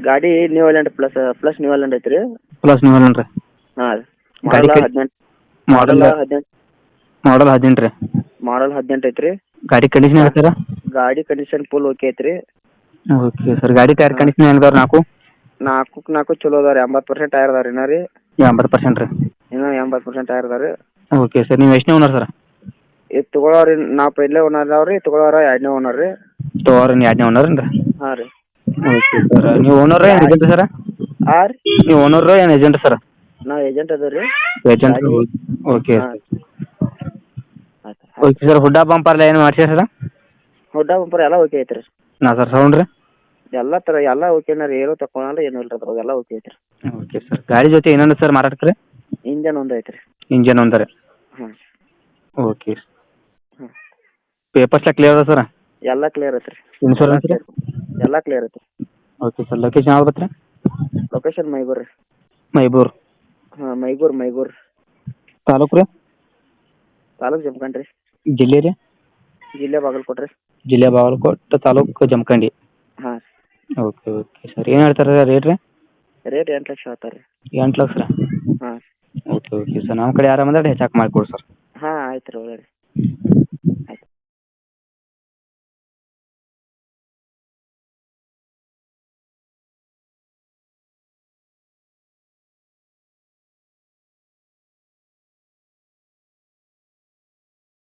ಗಾಡಿ new island plus new island ಐತ್ರಿ. Plus ನೀವು ಅಲ್ರಿ. ಹಾಂ ರೀ. ಗಾಡಿ ಮಾಡಲ್ ಕಡೆ 18. ಮಾಡಲ್ ಮಾಡಲ್ 18 ರೀ. ಮಾಡಲ್ 18 ಐತ್ರಿ. ಗಾಡಿ ಕಂಡೀಷನ್ ಇದೆ ಸರ್? ಗಾಡಿ ಕಂಡೀಷನ್ ಫುಲ್ ಓಕೆ ಐತ್ರಿ. Okay sir. ಗಾಡಿ ಟೈರ್ ಹಾಂ. ಕಂಡೀಷನ್ ಹೆಂಗದವ್ರಿ ನಾಲ್ಕು? ನಾಲ್ಕು ಚಲೋ ಅದಾವ ರೀ. 80% ಟೈರ್ ಅದಾವ ರೀ ಇನ್ನೂ ರೀ. 80% ರೀ. ಇನ್ನೂ 80% ಟೈರ್ ಅದಾವ ರೀ. Okay sir. ನೀವು ಎಷ್ಟನೇ ಓನರ್ ಸರ್? ಇದು ತೊಗೊಳೋರಿ ನಾವು ಪೈಲೆ ಓನರ್ ಅದಾವ ರೀ. ತೊಗೊಳೋರು 2ನೇ ಓನರ್ ರೀ. ತೋರಿ ನೀವು 2ನೇ ಓನರ್ ಏನ್ರಿ? ಹಾಂ ರೀ. Okay sir. ನೀವು ಓನರ್ ಏನು ಏಜೆಂಟ್ ಸರ್? ಹಾಂ ರೀ. ನೀವು ಓನರ್ ಏನು ಏಜೆಂಟ್ ಸರ್? ನಾವು ಏಜೆಂಟ್ ಅದಾವ ರೀ. ಏಜೆಂಟ್. ಓಕೆ ಹಾಂ. ಆಯ್ತು. Okay sir. ಹುಡ್ಡ ಬಂಪರ್ ಏನು ಮಾಡ್ತೀರಾ ಸರ್? ಹುಡ್ಡ ಬಂಪರ್ ಎಲ್ಲ ಓಕೆ ಐತ್ರಿ. ನಾ ಸರ್ ಸೌಂಡ್ ರೀ? ಎಲ್ಲ ಓಕೆನ ರೀ. ಏನು ತಗೊಳಲ್ಲ ಏನು ಇಲ್ಲ ಅದ್ರಾಗ ಎಲ್ಲ ಓಕೆ ಐತ್ರಿ. Okay sir. ಗಾಡಿ ಜೊತೆ ಏನೇನು ಸರ್ ಮಾರಾಟಕ್ಕೆ ರೀ? ಇಂಜನ್ ಒಂದು ಐತ್ರಿ. ಇಂಜನ್ ಒಂದರೆ. ಹಾಂ. ಓಕೆ. ಹ್ಞೂ. ಪೇಪರ್ಸ್ ಎಲ್ಲ ಕ್ಲಿಯರ್ ಅದ ಸರ್? ಎಲ್ಲ ಕ್ಲಿಯರ್ ಐತ್ರಿ. ಇನ್ಶೂರೆನ್ಸ್ ರೀ? ಎಲ್ಲ ಕ್ಲಿಯರ್ ಐತ್ರಿ. Okay sir. ಲೊಕೇಶನ್ ಯಾವ್ದು ಬತ್ರಿ? ಲೊಕೇಶನ್ ಮೈಬೂರ್ ರೀ. ಮೈಬೂರು. ಹಾಂ, ಮೈಬೂರ್. ತಾಲೂಕು ರೀ? ತಾಲೂಕು ಜಮಖಂಡಿ ರೀ. ಜಿಲ್ಲೆ ರೀ? ಜಿಲ್ಲೆ ಬಾಗಲಕೋಟೆ ರೀ. ಜಿಲ್ಲೆ ಬಾಗಲಕೋಟೆ, ತಾಲೂಕು ಜಮಖಂಡಿ. ಹಾಂ. Okay sir. ಏನು ಹೇಳ್ತಾರೆ ರೇಟ್ ರೀ? ರೇಟ್ 8 ಲಕ್ಷ ಹೇಳ್ತಾರೆ ರೀ. 8 ಲಕ್ಷ ರೀ? ಹಾಂ. Okay sir. ನಮ್ಮ ಕಡೆ ಯಾರು ಬಂದ್ರೆ ಹೆಚ್ಚಾಗಿ ಮಾಡಿಕೊಡಿ ಸರ್.